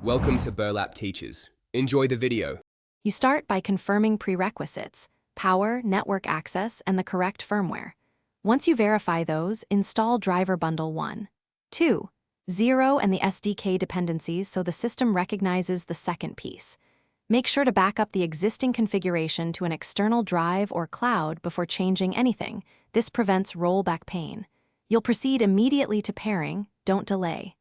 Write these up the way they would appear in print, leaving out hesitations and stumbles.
Welcome to Burlap Teachers. Enjoy the video. You start by confirming prerequisites: power, network access, and the correct firmware. Once you verify those, install Driver Bundle 1. 2. 0 and the SDK dependencies so the system recognizes the second piece. Make sure to back up the existing configuration to an external drive or cloud before changing anything. This prevents rollback pain. You'll proceed immediately to pairing, don't delay.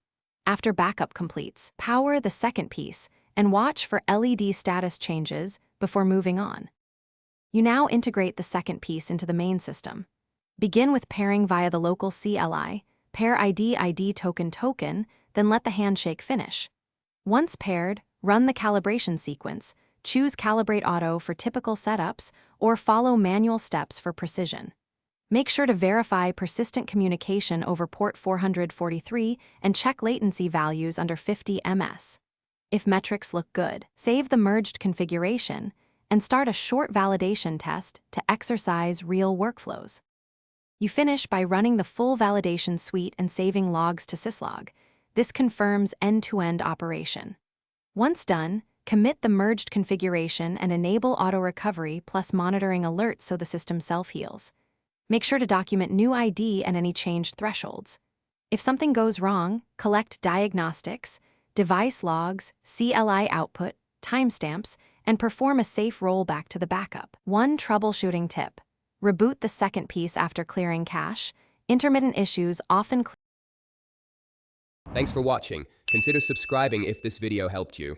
After backup completes, power the second piece and watch for LED status changes before moving on. You now integrate the second piece into the main system. Begin with pairing via the local CLI, pair ID token, then let the handshake finish. Once paired, run the calibration sequence, choose Calibrate Auto for typical setups or follow manual steps for precision. Make sure to verify persistent communication over port 443 and check latency values under 50 ms. If metrics look good, save the merged configuration and start a short validation test to exercise real workflows. You finish by running the full validation suite and saving logs to syslog. This confirms end-to-end operation. Once done, commit the merged configuration and enable auto recovery plus monitoring alerts so the system self-heals. Make sure to document new ID and any changed thresholds. If something goes wrong, collect diagnostics, device logs, CLI output, timestamps, and perform a safe rollback to the backup. One troubleshooting tip: reboot the second piece after clearing cache. Intermittent issues often Thanks for watching. Consider subscribing if this video helped you.